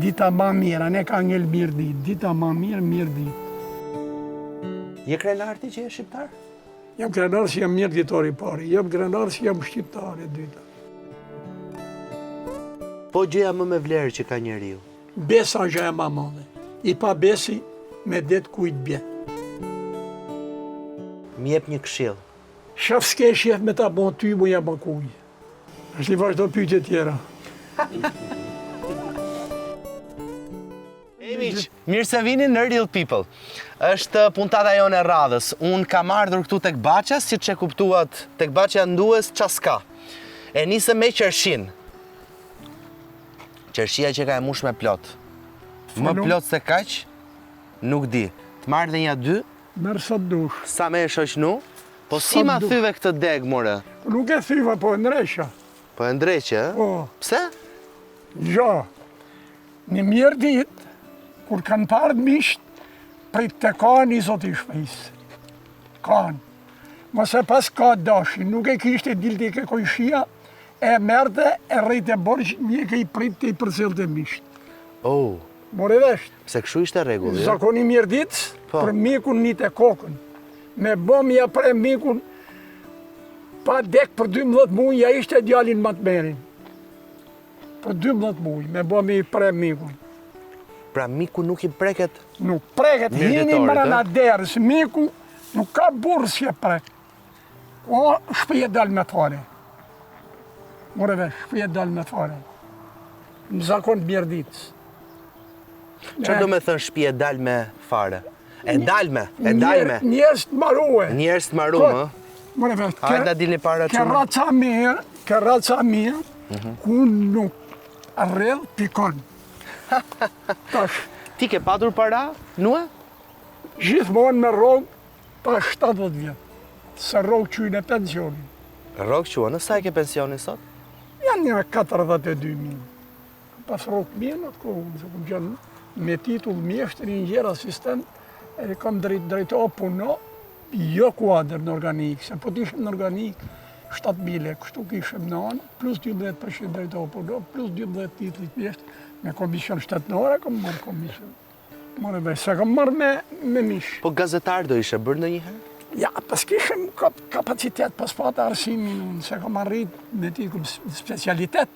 Dita ma mira, ne ka ngel mirë ditë, dita ma mirë ditë. Je krenar ti që je shqiptar? Jam krenar që jam mirë ditori pari, jam krenar që jam shqiptari dyta. Po gjëja më me vlerë që ka njeriu? Besa është gjëja ma madhe. I pa besi, me det kujt bje. M'jep një këshill. Shaf s'ke shef me ta bon ty, mu ja bakuj. Është i vazhdo pyetje tjera. Miq, mirë se vini në Real People. Është puntata jone e radhës. Unë kam ardhur këtu tek Baqa, siç e kuptuat, tek Baqa ndues çaska. E nisëm me qershin. Qershia që ka e mush me plot. Më plot se kaq, nuk di. Të marrë dhe një dy? Merë sot dush. Sa me e shoqnu? Po si ma thyve këtë deg, more? Nuk e thyva, po e ndresha. Po e ndreqe, e? Po. Pse? Jo. Një mirë ditë, kur kanë parë misht, prit të kanë i zoti shpejsë. Kanë. Mëse pas ka dashin, nuk e kishte dilti ke kojshia, e merte, e rejt e borç, një ke i prit të i përcil të misht. Oh. More vesht. Pse kështu ishte rregull, jo? Zakoni mirë ditës, për mikun një të kokën. Me bëmja pre mikun, pa dek për 12 muaj, ja ishte djalin më të merin. Për 12 muaj, me bëmi pre mikun. Pra miku nuk i preket? Nuk preket, hini mrena derës, miku nuk ka burë si e prek. O, shpije dal me fare. More vesh, shpije dal me fare. Në zakon të mirë ditës. Që do me thënë shpije dal me fare? E dalme, e dalme. Njerës të marue. Njerës të marume, More vesh, hajda dilni para ke raca mirë, ku nuk rrëll pikon. Tash, Ti ke patur para, nua? gjithmonë me rogë pa 70 vjetë. Se rogë qujnë e pensionin. Rogë qua, në sa e ke pensioni sot? Janë një 42.000. Pas rogë mirë në të kohë, se kom qenë me titull mjeshtër, inxhier asistent, e kam drejto puno, jo kuadër në organikë, se po t'ishëm në organikë, 7.000, kështu kishëm në anë, plus 12% drejto puno, plus 12 titlit mjeshtër, me komision shtetënore, kam marrë komision. More vesh, se kam marrë me mishë. Po gazetar do ishe bërë në njëherë? Ja, pas kishëm kapacitet, pas patë arsimin unë, se kam arrit me ti këm specialitet,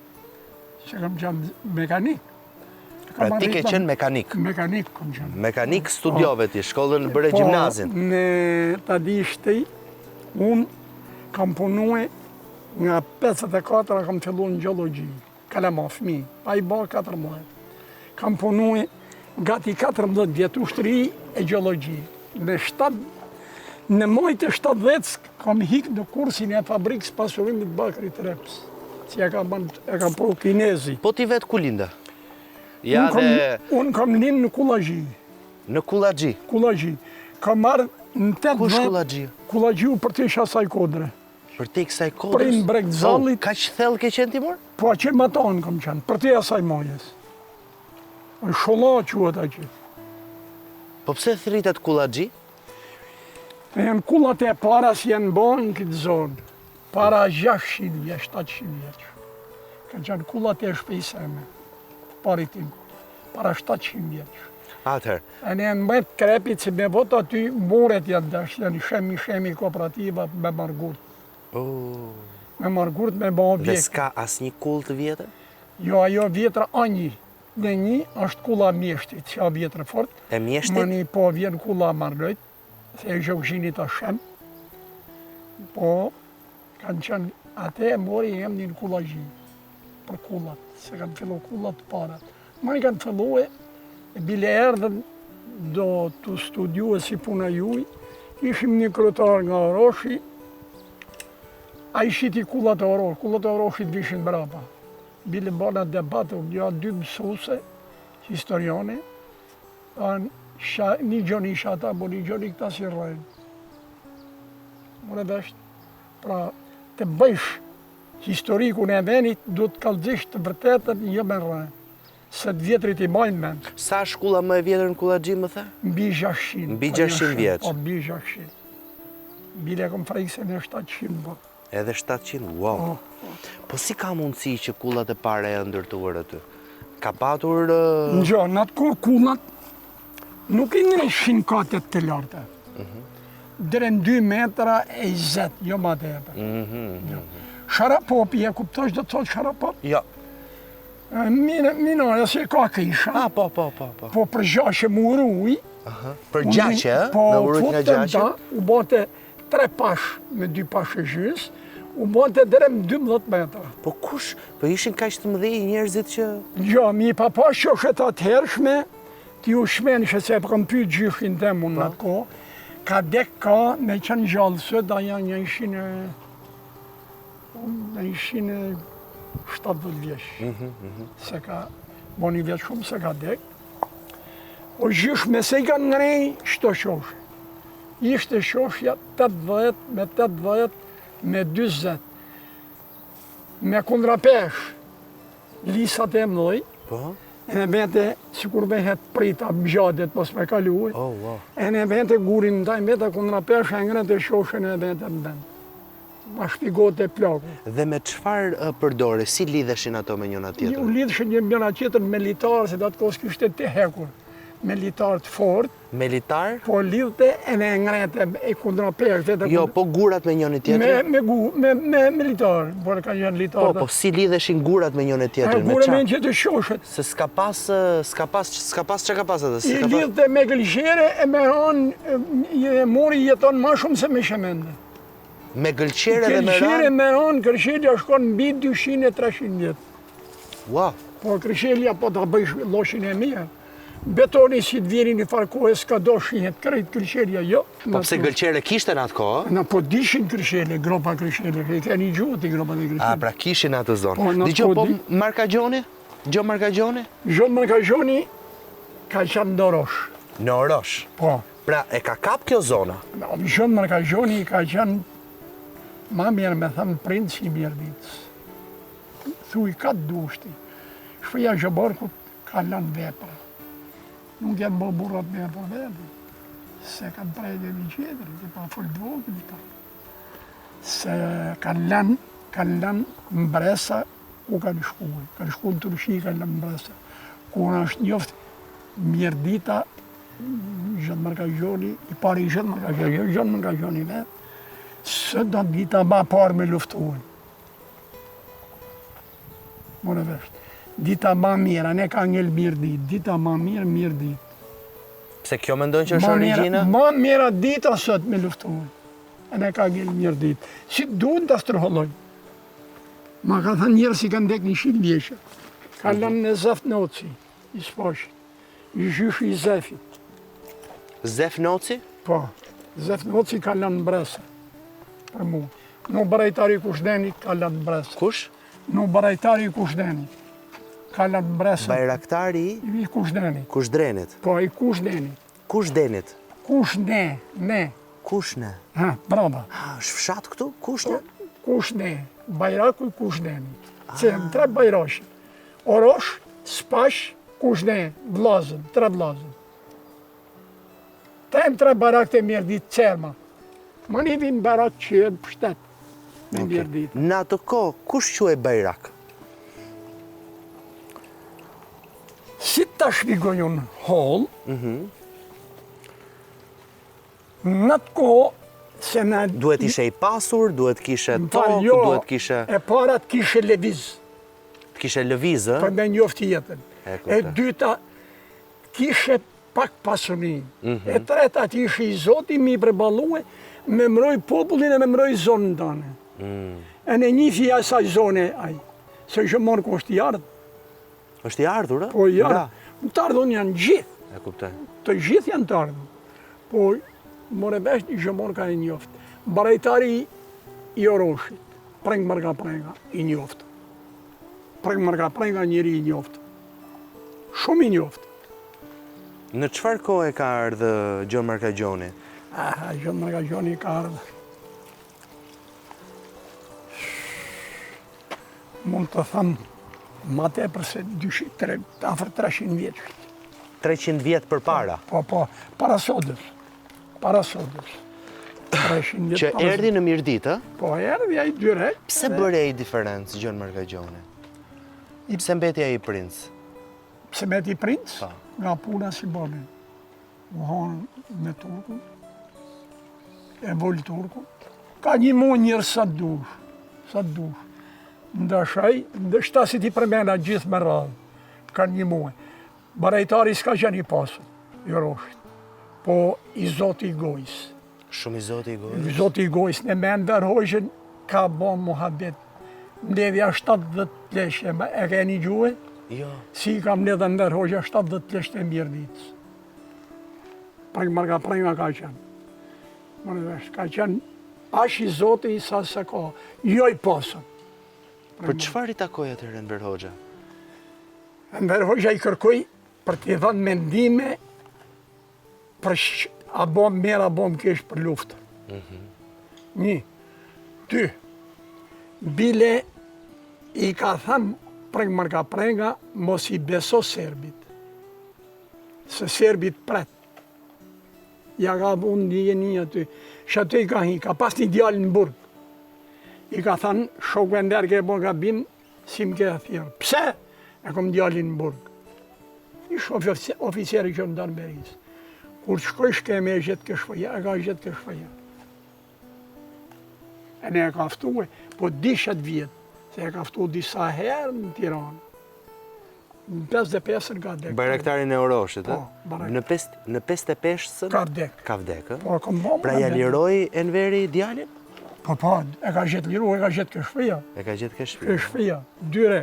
se kam qenë mekanik. Pra ti ke qenë mekanik? Mekanik kam qenë. Mekanik studiove ti, shkollën bëre gjimnazin? Po, në ta di shtej, unë kam punue nga 54 kam fillu në gjeologji, kalema fëmi, pa i ba 14. Kam punue gati 14 vjetë ushtëri e gjeologji. Në mojtë e 70 kam hikë në kursin e fabrikës pasurimit Bakrit Reps, si e kam pro kinezi. Po ti vetë ku linda? Ja dhe... Unë kam linë në Kullagji. Në Kullagji? Kullagji. Kam marrë në 8 Kush Kullagji? Kullagji për të isha saj kodre. Për të kësaj kodrës? Për në brek zallit. Ka që thellë ke qenë Timur? Po që më tonë kam qenë, për të asaj mojes. Sholla quhet aqë. Po pse thritet Kullagji? Janë kullat e para si janë bënë në këtë zonë. Para 600 vjeç, 700 vjeç. Kanë qenë kullat e shpejseme. Paritim, para 700 vjeç. Atëherë. E në janë mbet krepit që me vot aty muret janë dash, janë shemi kooperativa me margurt. Me margurt me ba objekt. Dhe s'ka asnjë kull të vjetër? Jo, ajo vjetra anji. Në një është kulla mjeshtit, që a vjetrë fort. E mjeshtit? Më një po vjen kulla margojt, se e zhogzhinit a shem. Po, kanë qenë, ate e mori e emnin Kullagji, për kullat, se kanë fillu kullat të parat. Ma i kanë fillu e bile erdhen do të studiu e si puna juj, ishim një kryetar nga Oroshi, a i shiti kullat e Oroshit vishin brapa. Bile bana debatë, ja 2 mësuse, historiane, një gjoni isha ata, bo një gjoni këta si rrejnë. Mërë veshtë, pra të bëjsh historikun e venit, du të kallëzisht të vërtetën jo me rrejnë. Se të vjetrit i bajnë men. Sa shkulla më e vjetër në Kullagji më the? Mbi 600. Mbi 600 vjeç. Po, mbi 600. Bile kom frejse në 700 bo. Edhe 700, wow. Po si ka mundësi që kullat e para e ndërtuar aty? Ka patur... Në atë kohë kullat nuk i nreshin katet të larta. Dere në 2 metra e 20, jo ma të tepër. Sharapopi, e kuptosh do të thotë sharapop? Jo. Minore, se ka kisha. Po. Po për gjashe më uruj. Për gjaqe, po, me urujt nga gjaqe? U bote 3 pash me 2 pash e gjys, u bote dere më 12 metra. Po kush? Po ishin kaq të mëdhej njerëzit që... Jo, mi pa pash që është atë hershme, ti u shmenë se kam pyet gjyshin tem unë në atë kohë, ka dek ka me qenë gjallë sët, a janë ishin 70 vjeç. Se ka bo një vjeç shumë se ka dek. O gjysh me se i kanë ngrej shto qoshe. Ishte qoshja 80 me 80 me 20. Me kundrapesh, lisat e mdoj, e në vete, si kur vehet prita mgjadet, pos me kaluaj, e në vete gurin në taj, vete kundrapesh, e ngret e qoshen e vete në vend. Ma shpigot e plaku. Dhe me qëfar përdore, si lidheshin ato me njëna tjetër? U lidheshin një njëna tjetër me litarë, se datë kos kështë të hekur. Me litarë të fort. Me litar? Po lidhte e në ngrete e kundrapesh. Jo, po gurat me njëni tjetër? Me litarë, por ka njënë litarë. Po si lidheshin gurat me njëni tjetër? Gure me në që të shoshet. Se s'ka pas që ka pas atë? I lidhte me gëlqere e me hanë, mori jeton ma shumë se me shemende. Me gëlqere dhe me ranë? Gëlqere me hanë, kërqelja shkon mbi 200-300 vjetë. Wow! Po kërqelja po të bëjsh loshin e mirë. Betoni si të vjeri një farkohë, s'ka do shihet krejt kërqelja, jo. Po pse gëlqere kishte në atë kohë? Na po dishin kërqelje, gropa kërqelje, e një gjuhët i gropa dhe kërqelje. A, pra kishin atë zonë. Digjo, po Markagjoni? Gjo Markagjoni? Gjo Markagjoni ka qenë në Orosh. Në Orosh? Po. Pra, e ka kap kjo zona? Gjo Markagjoni ka qenë ma mirë me thëmë prind si Mirditës. Thuj ka të dushti. Shfëja Zhëborkut ka lënë vepra. Nuk janë bo burrat me për vetë, se kanë prej dhe një qetër, që pa full dvogën ta. Se kanë lënë mbresa ku kanë shku në Turqi, kanë lënë mbresa. Ku në është njoftë Mirdita, Gjotë Markagjoni, i pari Gjotë Markagjoni, Gjotë Markagjoni vetë, së do dita ma parë me luftuën. More veshtë. Dita ma mira, ne ka ngell Mirdit, dita ma mirë dit. Pse kjo mendojnë që është origjina? Ma mira dita sot me luftuën, e ne ka ngell Mirdit. Si duhen të stërhollojnë. Ma ka thënë njerë si kanë dek 100 vjeqe. Ka lënë në Zef Noci, i spashit, i gjyshi i Zefit. Zef Noci? Po, Zef Noci ka lënë mbresa, për mu. Në barajtari Kushdenit ka lënë mbresa. Kush? Në barajtari Kushdenit. Ka lënë mbresa. Bajraktari I Kushdenit. Kushdrenit? Po, i Kushdenit. Kushdenit? Kushne, ne. Kushne? Ha, brava. Është fshat këtu? Kushne? Kushne, Bajraku i Kushdenit. Se në 3 bajrashe. Orosh, Spash, Kushne, Vllazën, 3 vllazën. Tem 3 barak të Mirdit Cerma. Ma një vinë barak që e në pështet me Mirdit. Në atë kohë, kush quaj Bajrak? Si ta shpikoj unë hol, në atë kohë, se na... Duhet ishe i pasur, duhet kishe tokë, duhet kishe... E parat kishe lëviz. Kishe lëvizë? Për me njofti jetën. E dyta, kishe pak pasuni. E treta, ti ishe i Zoti, mi prebalue, me mroj popullin e me mroj zonën tane. E në një fja saj zone, se që morë ko është i ardhë. është i ardhur, a? Po i ardhë. Të ardhën janë gjithë. E kuptoj. Të gjithë janë të ardhën. Po, more vesh një gjëmon ka e njoftë. Barajtari i Oroshit, preng mërga prenga, i njoftë. Preng mërga prenga njëri i njoftë. Shumë i njoftë. Në çfarë kohë ka ardhë Gjon Markagjoni? Gjon Markagjoni ka ardhë. Mund të thëmë ma tepër se afër 300 vjeç. 300 vjetë për para? Po, para sodës. Para sodës. 300 vjetë. Që erdi në Mirdit, Po, erdi ai dyre. Pse bëre ai diferencë Gjon Markagjoni? Pse mbeti ai princ? pse me ti princ, Pa. nga puna si bane. U hanë me turkun, e vol turkun. Ka një mu njërë sa të dush. Ndashaj, ndështasit i përmena gjithë me radhë. Ka një muë. Barajtari s'ka qenë i pasur, i roshit. Po i Zoti i Gojës. Shumë i Zoti i Gojës. I Zoti i Gojës në me ndërhojshën ka bon muhabet. Mledhja 70 pleshe, e ke një gjuhë? Jo. Si ka mledhja ndërhojshën 70 pleshe e Mirditës. Marga prenga ka qenë. Ka qenë ash i Zoti i sa se ka. Jo i pasur. Për çfarë i takoi atëherë Enver Hoxha? Enver Hoxha i kërkoj për t'i dhënë mendime për a bom mirë, a bom kesh për luftë. Një. Dy. Bile i ka thënë marga prenga mos i beso serbit. Se serbit pret. Ja ka unë një aty. Që aty i ka hi, ka pas një djallë në burg. I ka thënë, shokë ender ke bo gabim, si më ke thirë. Pse? E kom djallin në burg. Ishë oficeri që në Darberis. Kur shkoj shkeme e gjithë këshfaja, e ka gjithë këshfaja. E ne e kaftue, po 10 vjetë, se e kaftu disa herë në Tiranë. Në 55-ën ka dek. Bajraktarin e Oroshit, Po, në 55-ën ka dek. ka vdek, ë? Po, kom bo Pra ja liroi Enveri djalin? Po, e ka gjithë liru, e ka gjithë këshfaja. E ka gjithë këshpi. Këshfaja, 2 re.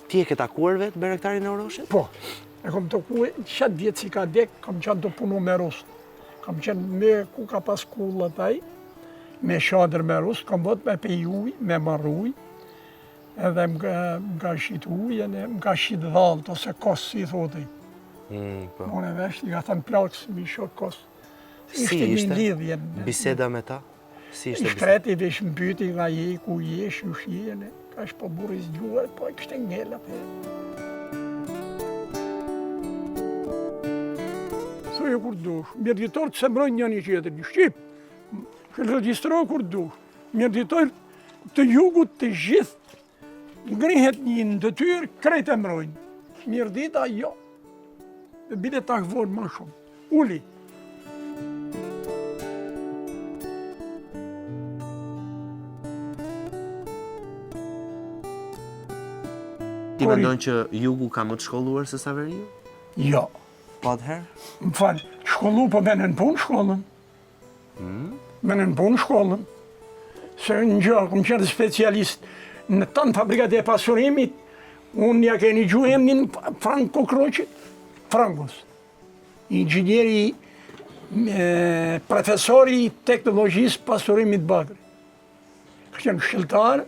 Ti e ke takuar vetë Bajraktarin e Oroshit? Po, e kom të kuë, 7 vjetë si ka dek, kam qenë të punu me Rusë. Kam qenë me ku ka pas kulla taj, me shadër me Rusë, kam bot me pej uj, me marr uj, edhe më ka shqit ujën, më ka shqit dhalt, ose kosë, si thotej. Po. Mone vesh, i ka thënë plakës, mi shok kosë. Si Ishte një ishte lidhje. biseda me ta? Si ishte biseda? Shkreti vesh më pyti nga je, ku je, shush jene, ka shpo buris gjuar, po e kështë ngella për. Thuje kur dush, mjërditor të se mbrojnë një qeter, një Shqip, që registrojë kur dush, mjërditor të jugut të gjithë, ngrihet një ndëtyr, krejt e mbrojnë. Mjërdita, jo. Dhe bile ta këvorë ma shumë. Uli. Ti mendon që Jugu ka më të shkolluar se Saveriu? Jo. Po atëherë? Më falë, shkollu po mene në punë shkollën. Mene në punë shkollën. Se në gjë, kom qenë specialist në tanë fabrikat e pasurimit, unë ja keni gjuhem një Franko Kroqit, Frankos. Inxhinieri, profesori i teknologjisë pasurimit Bakri. Kështë qenë këshilltar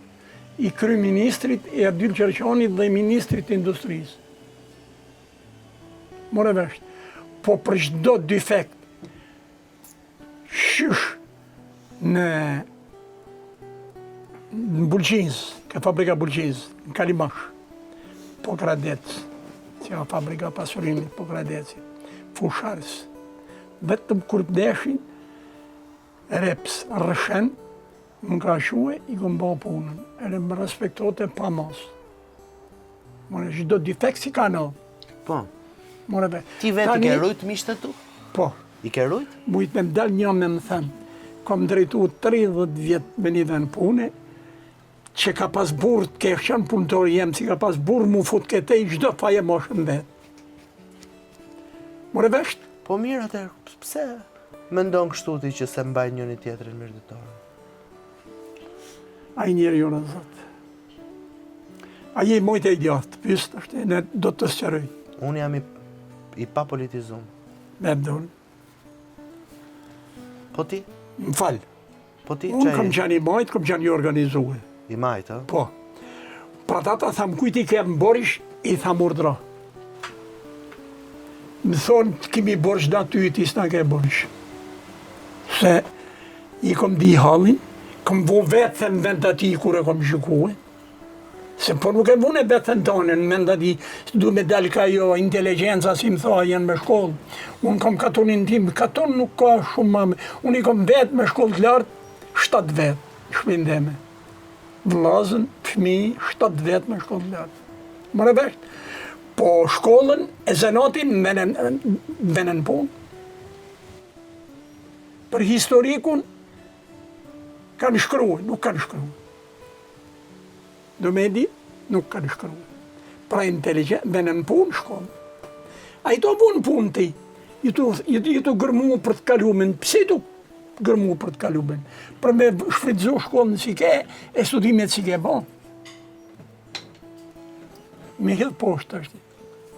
i kryeministrit e Erdyl Qerqanit dhe i ministrit të industrisë. More vesh, po për çdo defekt, shysh në Bulqiz, ka fabrika Bulqiz, në Kalimash, Pokradec, që ka fabrika pasurimit Pokradeci, Fusharës, vetëm kur deshin, reps, rëshen, më ka shue, i kom ba punën, edhe më respektote pa mas. More, çdo defekt si ka në. Po. More ve. Ti vetë i ke rujt miqtë tu? Po, I ke rujt? mujt me dal një me më thënë, kom drejtu 30 vjetë me një dhenë pune, që ka pas burë të kesh qenë punëtor jem, si ka pas burë mu fut këtej, çdo faje moshën vetë. More vesht? Po mirë atëherë, pse mendon kështu ti që se mbajnë njëri tjetrin mirëditorë? A i njeri jo në zëtë. A i mojtë e i djatë, pystë është, ne do të sqaroj. Unë jam i pa politizum. Me ebdonë. Po ti? Më falë. Po ti? Unë kam qenë i majtë, kam qenë i organizuhe. I majtë, ha? Po. Pra tata thamë kujti ke më borish, i thamë urdra. Më thonë, kimi borish da ty, ti s'na ke borish. Se i kom di halin, kom vo vetë në vend ati kur e kom shikuhe. Se po nuk e vune vetë në tonë, në vend ati, du me dalë ka jo, inteligenca, si më thoa, janë me shkollë. Unë kom katonin tim, katon nuk ka shumë mame. Unë i kom vetë me shkollë të lartë, 7 vetë, shpindeme. Vlazën, fëmi, 7 vetë me shkollë të lartë. Më vesh. Po shkollën e zanatin venen punë. Për historikun kanë shkruar, nuk kanë shkruar. Do me di, nuk kanë shkruar. Pra inteligent, venen punë shkollën. A i to bunë punë ti, i të gërmu për të kalumen, pse i të gërmu për të kalumen? Për me shfridzu shkollën si ke, e studimet si ke bon. Me hidhë poshtë është.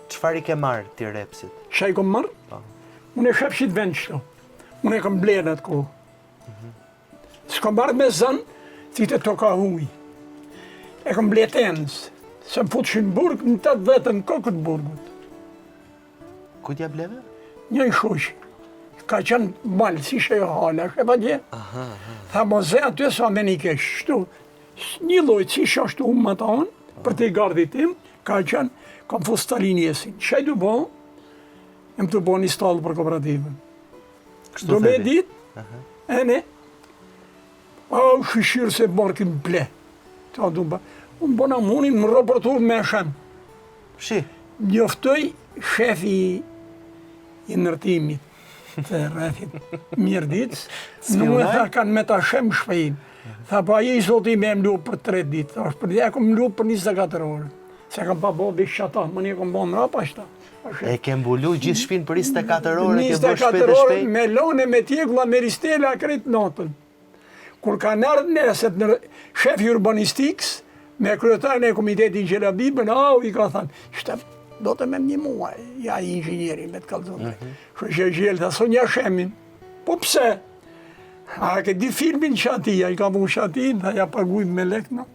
Çfarë i ke marrë ti Repsit? Qa i kom marrë? Unë e shepshit vend qëto. Unë e kom blerë atë kohë. S'kom marrë me zënë, si të toka huj. E kom blerë tenës, se më futshin burg, në të vetën kokët burgut. Ku t'ja bleve? Një i shoqë, ka qenë malë, si shë e hala, shë e pa dje. Tha moze aty sa me një kesh, shtu, një lojtë si shë ashtu më të anë, për të i gardit tim, ka qenë, kam fu Stalin jesin. Që e du bo, e më të bo një stallë për kooperativën. Do me dit, e ne, u shishirë se markin ple. Ta du ba, unë bona munin më raportur me shem. Shi? Njoftoj shefi i nërtimit të rrethit Mirditës, nuk e tha kanë me ta shem shpejin. Tha pa i zoti me më lup për 3 ditë, tha është për e kom lup për 24 orë. Se kam pa bo bish qata, më një kom bo në rapa qëta. E ke mbulu gjithë shpinë për 24 orë, ke bërë shpejt e 24 orë shpejt? me lone, me tjegla, me ristela, kretë natën. Kur ka nërë neset në shefi urbanistikës, me kryetarën e komitetin Gjelabibën, i ka thënë, do të me një muaj, ja i inxinjeri me të kalzone. Shë gjelë, tha, sonja shemin. Po pse? A ke di filmin që atia, i ka vu që atin, tha, ja pagujnë me lek, no?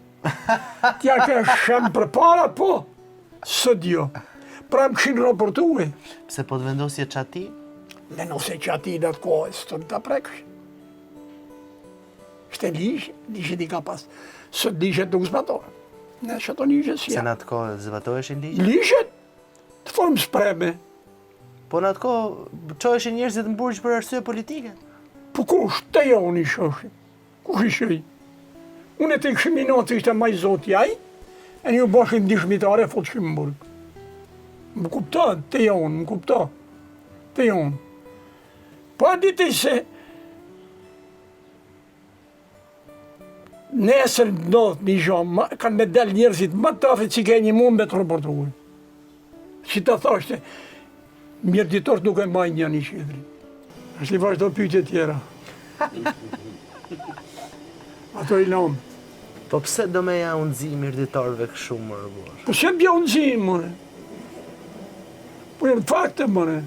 Tja ke shem për para, po, së dio. Pra më këshin raportue. Pse po të vendosje qati? Me nëse që ati në të kohë, së të prekësh. Shte ligjët i ka pas. Së ligjët nuk zbatojnë. Ne që të ligjët si Se ja. në atë kohë zbatojshin ligjë? Ligjët? Të formë spreme. Po në atë kohë qoheshin njerëzit në burgjë për arsye politike? Po kush, të jo unë i shoshin. Kush i shoj? Unë e të këshim i natë ishte maj zot jaj, e një bashim dishmitare, fot shim më burg. Më kupta, të jo unë, më kupta. Të jo unë. Po a ditë se nesër ndodhë një gjomë, kanë me del njerëzit më të afet që ke një mund me të raportuar. Që të thashte, mjërditor nuk e maj një një qedri. Ashtë i vazhdo pyetje tjera. Ato i lamë. Po pse do me ja unë zi mirëditorve këshu më rëbuar? Po se bja unë zi, mëre. Po e në fakte, mëre.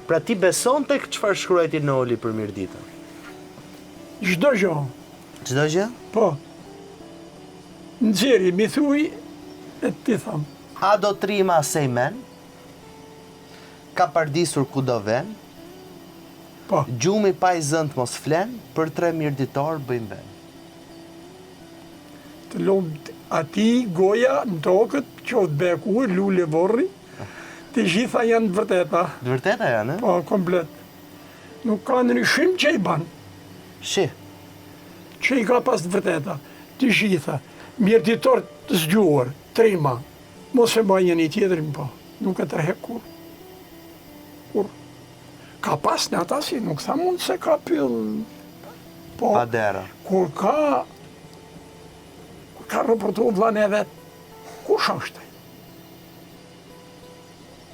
Pra ti beson të çfarë shkruajti Noli për Mirditën? Gjdo gjo. Çdo gjë? Po. Në gjeri, mi thuj, e ti thamë. A do trima se i men? Ka pardisur ku do ven? Po. Gjumi pa i zënd mos flen, për 3 mirëditor bëjmë ven. Të lomë ati, goja, në tokët, qoftë beku, lule vorri, të gjitha janë të vërteta. Të vërteta janë, e? Po, komplet. Nuk ka në rishim që i banë, Shi, që i ka pas të vërteta. Të gjitha, mjërditor të zgjuar, trima, mos e bajnë një tjetërin, po, nuk e tërhek kur. Kur. Ka pas në ata si, nuk tha mund se ka pyll. Po, pa dera. kur ka raportu vlan e vetë, kush është?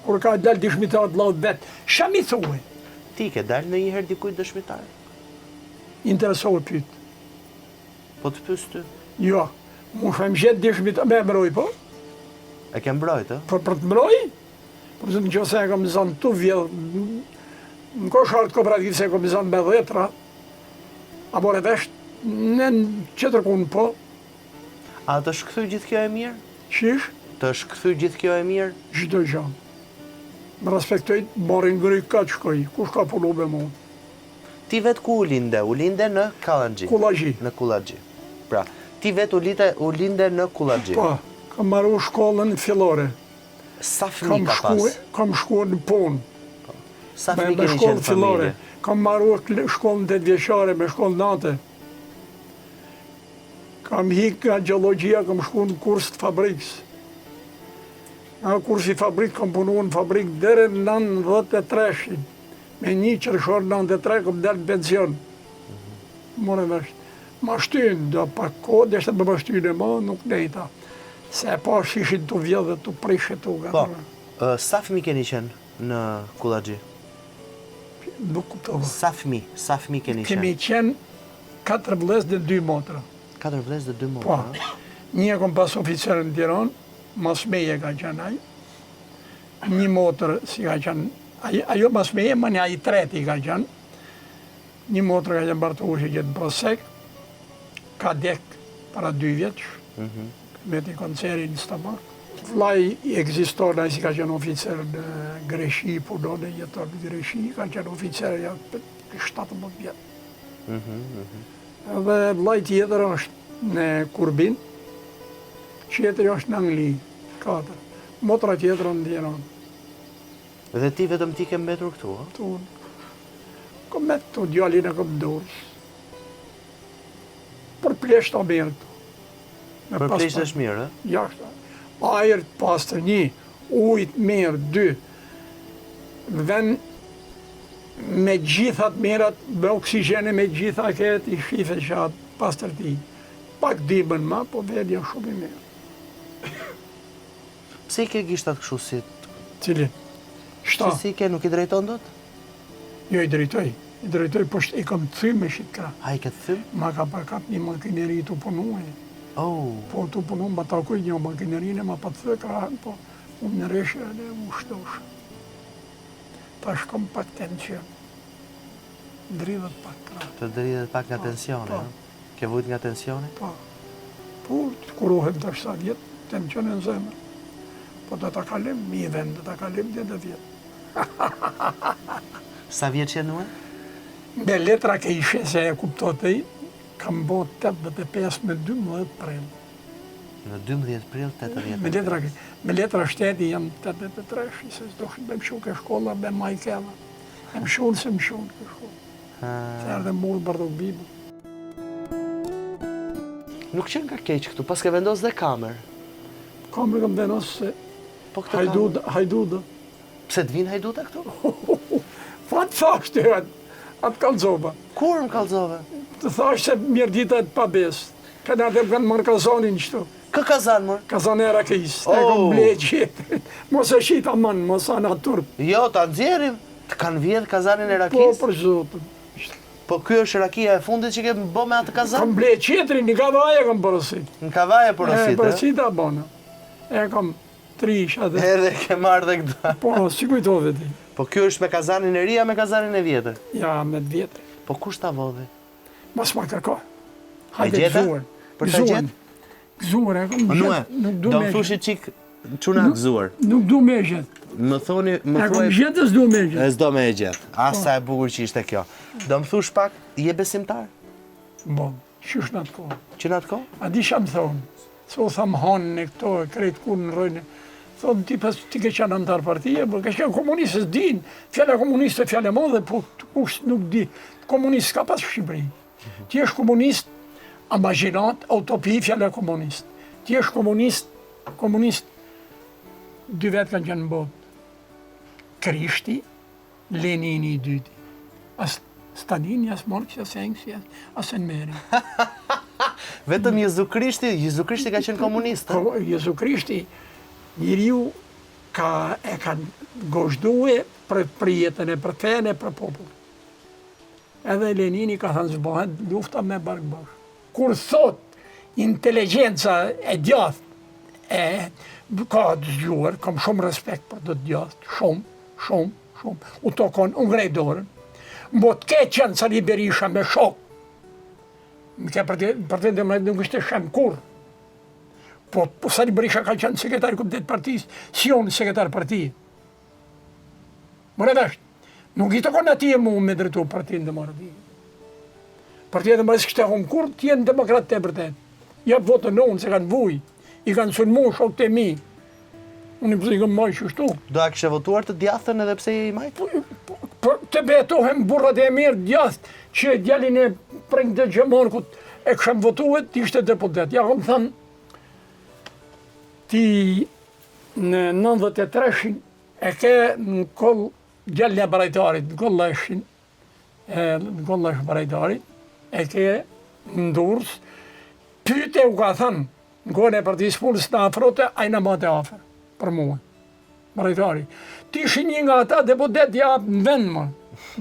Kur ka dalë dishmitar të laut vetë, shë mi thuaj? Ti ke dalë në njëherë dikujt dëshmitar? Interesohë pytë. Po të pyes ty. Jo, mu shem gjetë dishmitar, me mbroj, po? E ke mbrojt, ë? Për të mbroj? Për të në që se e kam zanë të vjellë, në koshartë kooperativë se e kam zanë me 10, a more veshtë në qëtërkun, po? A të shkëthy gjithë kjo e mirë? Qish? Të shkëthy gjithë kjo e mirë? Çdo gjë. Më respektoj, morin ngëri ka që shkoj, kush ka punu me mu? Ti vetë ku u linde? U linde në Kallaxhi? Kullaxhi. Në Kullaxhi. Pra, ti vetë u linde në Kullaxhi? Po, kam marru shkollën fillore. Sa fëmijë ka pas? Kam shkuar në punë, Sa me fëmijë keni shkollë qenë fillore. familje? Kam marru shkollën 8 vjeçare, me shkollë nate. Kam hik nga gjeologjia, kam shku në kurs të fabrikës. Kur si fabrik kam punu në fabrik deri në 93-shin. Me 1 qershor 93 kom dalë në pension. More vesh. Ma shtyn, do pak kohë, deshte me ma shtyn e ma, nuk nejta. Se pa shishin të vjedh dhe të prishet të uga. Po, sa fëmi keni qenë në Kullaxhi? Nuk kuptova. Sa fëmi keni qenë? Kemi qenë 4 vëllezër dhe 2 motra. 4 vëllezër dhe 2 Po, motra. një kom pas oficer në Tiranë, mas meje ka qenë ai. Një motër si ka qenë, ajo mas meje, ma një ai treti ka qenë. Një motër ka qenë Bartoshi që në Prosek, ka dek para 2 vjeç, me të koncerin në stomak. Vlaj i ekziston, ai si ka qenë oficer në Greshi, punon e jeton në Greshi, ka qenë oficer ja për 17 vjet. Edhe vlaj tjetër është në Kurbin, tjetëri është në Angli, 4. Motra tjetër në Tiranë. Dhe ti vetëm ti ke mbetur këtu, ha? Tunë. Kom me të djallin e kom dorës. Për plesht të mirë këtu. Për plesht është mirë, ha? Jashtë. Ajër të pastër 1, ujtë mirë 2. Vend me gjithat mirat, me oksigene me gjitha këtë i shife që atë pastër ti. Pak dimën ma, po vedja shumë i mirë. Pse i ke gishtat kështu si? Cili? Shta? Si ke, nuk i drejton dot? Jo, i drejtoj. I drejtoj, po i kam të thymë me shitkra. A i ke të thymë? Ma ka përkap një makineri të punuaj. Oh, Po të punu, ma takoj një makinerinë, ma pa të thë krahen, po unë në reshë edhe u shtosh. Ta shkom pak tension. Dridhet pak krahen. të dridhet pak nga tensioni, po. ha? Ke vujt nga tensioni? Po, po të kurohem të 7 vjetë, tension e në zemër. Po do të kalim, mi vend, do të kalim 10 vjetë. Sa vjeç je nue? Me letra ke ishe se e kuptot e i, kam bo 85 me 12 prill. Në 12 prill 80. Me letra shteti jam 83, se s'do me më shu ke shkolla, me majkella. E më shunë se më shunë ke shkolla. Se erdhe mullë bardok Bibël. Nuk qenë ka keq këtu, pas ke vendos dhe kamer. Kamer kam venos se Po këtë kamer. hajduda. Pse të vinë hajduta këtu? Fatë thash të atë kalzova. Kur më kallzove? Të thash se mirë dita e të pabes. Këna dhe kanë marrë kazanin qëtu. Kë kazan, mër? Kazan e rakis. E kam ble qetë. Mos e shita man, mos anë atë turp. Jo, ta nxjerrim. Të kanë vjedh kazanin e Po, rakis? për zotën. Po ky është rakia e fundit që ke bë me atë kazan? Kam ble qetëri, një kavaje kam përësit. Në kavaje E, porosit, përësit a bona. E kam 3 atë. Edhe ke marrë dhe këta. Po, si kujtove ti. Po ky është me kazanin e ri, a me kazanin e vjetër? Ja, me të vjetër. Po kush ta vodhi? Mas ma kërko. E Hajde gjeta? gëzuar. Për ta gjetë? Gëzuar, e kam Nue, gjetë. Nuk du do me më thushi gjetë. qik çuna gëzuar. Nuk du me gjetë. Më thoni, më E kam thuaj, gjetë, s'du me gjetë. e s'do me e gjetë. Asa e bukur që ishte kjo. Do më thush pak, je besimtar? Bo, qysh në atë kohë. Që në atë kohë? A di sham thonë. So tham hanë e këto, e krejtë kur në rojnë. Thonë ti ke qenë antar partije, por ke qenë komunistës din. Fjalla komuniste e fjalla madhe, po kush nuk di. Komunist s'ka pas Shqipëri. Ti është komunist, imagjinat, utopi, fjalla komunist. Ti është komunist, 2 vetë kanë qenë në botë. Krishti, Lenini i dyti. As Stalini, as Marx, as Engels, as Enmeri. Vetëm Jezu Krishti ka qenë komunist. Jezu Krishti, njeriu e ka gozhdue për jetën e për fene, për popull. Edhe Lenini ka thënë zbohet lufta me barkbash. Kur thot inteligjenca e djathtë ka të zgjuar, kam shumë respekt për të djathtë, shumë. U tokon, unë grej dorën. Mbo të ke qenë Sali Berisha me shok. Më ke për të më nuk ishte shem kur. Po Sali Berisha ka qenë sekretari komitet partisë, si unë sekretar partijë. Më redasht, nuk i të konë ati e mu me drejtu partinë dhe marrë ti. Partinë dhe marrë s'kështë e hum kur, ti e në demokrat të e bërtet. Ja votën në unë, se kanë vuj, i kanë sulmu shok të mi. Unë i pëzikëm maj qështu. Do a kështë votuar të djathën edhe pse je i majtë? Të betohem burrat e mirë djathtë, që djalin e preng të Gjemarkut e këshem votuet, ti ishte deputet. Ja, kom thënë, ti në 93-shin e ke në koll gjallë e barajtarit, në koll eshin, në koll esh barajtarit, e ke në Durrës, pyte u ka thënë, në kohën e Partisë Punës në afrote, a i në bate afer, për mua, barajtari. Ti ishin një nga ata deputet japë në vend, më,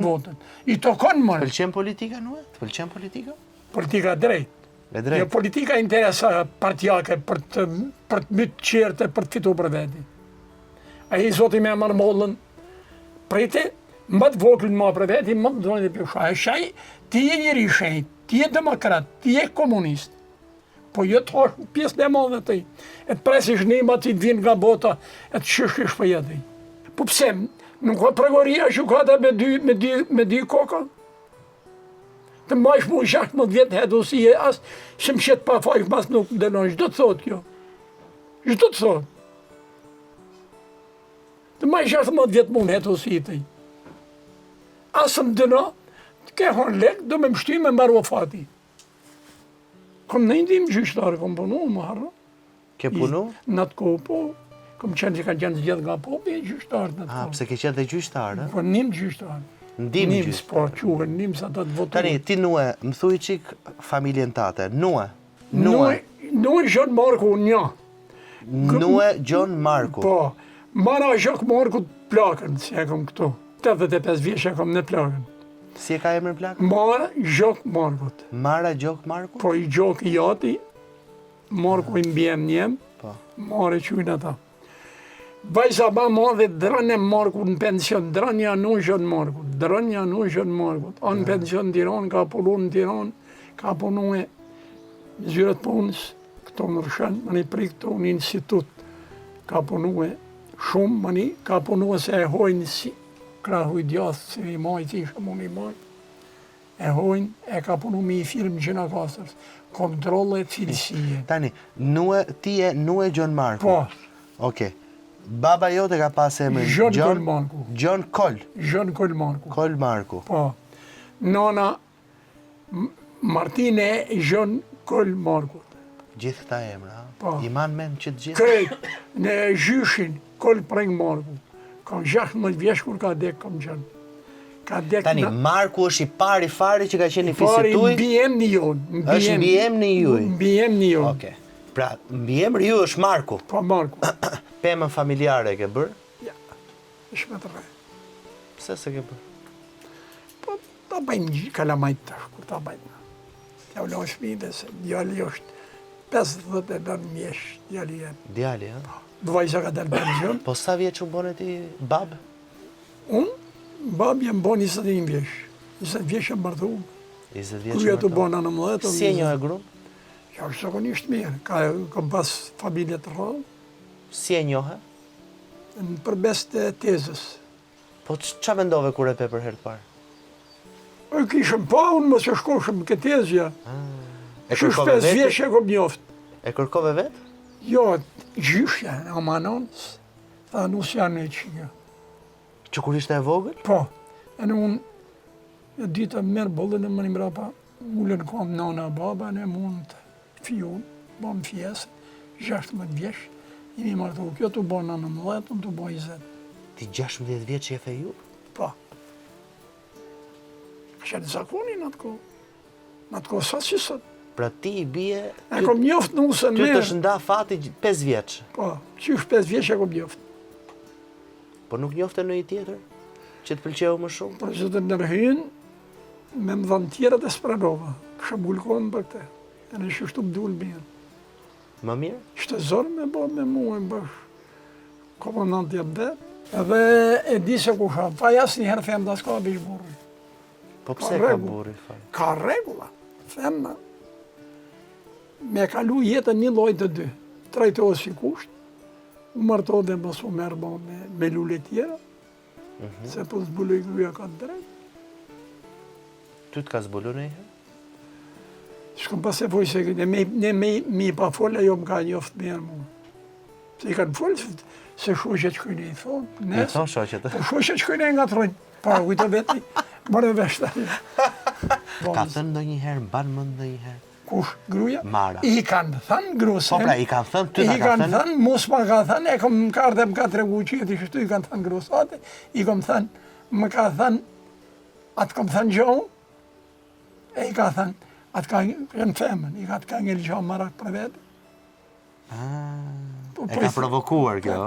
votën. I tokon, më. Pëlqen politika, nuk e? Të pëlqen politika? Politika drejt. E drejt. Jo, politika interesa partijake për të mytë qerte, për të fitu për veti. A i zoti me marmollën, prite, më të voklin ma për veti, më të dojnë dhe pjusha. E shaj, ti je njëri shenjt, ti je demokrat, ti je komunist. Po jo të hosh pjesë dhe madhe të i. E të presish nima që i të vinë nga bota, e të shëshkish për jetë i. Po pse, nuk ka pregoria shukata me dy koka? Të mbajsh mu 16 vjetë hedosi e asë, që më shetë pa fajk mas nuk më delon, çdo të thot kjo. Çdo të thot. Të mbajsh 16 vjetë mu në hedosi të i. Asë më dëna, të ke hon lek, do me mështy me mbaru fati. Kom në indim gjyqtarë, kom punu, më harro. Ke punu? Në atë kohë, po. Kom qenë që ka qenë zgjedh nga popi e gjyqtarë në atë kohë. Pse ke qenë dhe gjyqtarë? Po nim gjyqtarë. Ndim Nims, po, quhen, nims ata të votuar. Tani, ti nue, më thuj qik familjen tate, nue. Nue John Marku një. Nue John Marku. Po, mara Gjok Marku të plakën, si e kom këtu. 85 vjeç e kom në plakën. Si e ka emrin plakën? Mara Gjok Markut. Mara Gjok Marku? Po i Gjok i jati, Marku i mbjem njem, Po. Mare qujnë ata. Vajza ba madhe drënë e Marku në pension, drënë janu Gjën Marku, drënë janu Gjën Marku. Anë pension në Tiran, ka punu në Tiran, ka punu e zyrët punës, këto në rëshën, më një pri këto një institut, ka punu e shumë, më një, ka punu e se e hojnë si, krahu i djathë, se i majtë ishë më një majtë, e hojnë, e ka punu me i film Gjena Kastërës, kontrole cilësie. Tani, ti e Nue John Marku? Po. Okej. Baba jote ka pas emrin John Kol Marku. John Kol? John Kol Marku. Kol Marku. Po. Nona Martine John Kol Marku. Gjithë këta emra, ha? Po. I man men që të gjithë? Krejt në gjyshin Kol Preng Marku. Ka 16 vjeç kur ka dek kam qenë. Ka dek Tani, Marku është i pari fari që ka qenë i pari fisit tuj? mbi emni jonë. Është mbi emni juj? Mbi emni jonë. Okej. Pra, mbi emri ju është Marku? Po Marku. Pemën familjare ke bërë? Ja, është me të rre. Pse se ke bërë? Po, ta bëjmë kalamajt tash, kur ta bëjmë. Ja u lojë shmide se djali është 59 mjesh, djali jenë. Djali, ha? Dvajza ka delë penzion. Po sa vjeç u bone ti bab? Unë, babi jem bo 21 vjesh. 20 vjesh e martu. 20 vjeç Kujet u martu. bo në 19. Si e një e grup? Ja, është zakonisht mirë. Kam pas familje të rrallë, Si e njohe? në përbes të tezës. Po qa mendove kur e pe për herë të parë? E kishëm pa, unë mos e shkoshëm këtë tezja. E Që kërkove 5 vetë? vjesh e kom njoftë. E kërkove vetë? Jo, gjyshja, amanonës, tha nus janë e qinja. Që kur ishte e vogël? Po, e në unë, e dita merë bëllën e më një mrapa, ullën kom nana baba, në mund të fiun, bom fjesë, 16 vjesh, jemi martu, kjo të bo në 19, unë të bo 20. Ti 16 vjeç që e fe ju? Po. Kështë zakonin në atë kohë. Në atë kohë sa që sot. Pra ti i bie... E kom njoftë nusën Ty të merë. shënda fati 5 vjeç. Po, qysh 5 vjeç e kom njoftë. Po nuk njofte në i tjetër? Që të pëlqeu më shumë? Por që të nërhynë, me më dhanë tjera të spranova. Kësha bulkohen për këte. E në shështu më dulë mirë. Më mirë? Ishte zorë me bo me mua, më bësh komandant jam dhe. Edhe e di se ku sham. Pa jasë një herë them da s'ka bish burri. Po pse ka rregull. burri fal? Ka regula. Them, me kalu jetën një loj të dy. Trajtohë si kusht. U martohë dhe mos u merë bo me lule tjera. Se po zbuloj gruja ka të drejt. Ty të ka zbulu në i herë? Shkëm pas e foj se ne mi pa fola jo më ka njoftë mirë mu. Se i kanë folë se shoqet që kujnë i thonë. E thonë shoqet. Po shoqet që kujnë e nga trojnë. Pa, ujtë veti, mërë vesh të Ka thënë ndo një herë, mbanë më ndo një herë, Kush, gruja? Mara. I kanë thënë grusën. Po pra, i kanë thënë, ty I ta kanë thënë? mos ma ka thënë, e kom ka ardhe më ka tregu qëti kështu i kanë thënë grusate, i kom thënë, më ka thënë, atë kom thënë gjohë, e i ka thënë, atë ka në femën, i ka të ka ngellë gjohë marak për vetë. E ka provokuar kjo?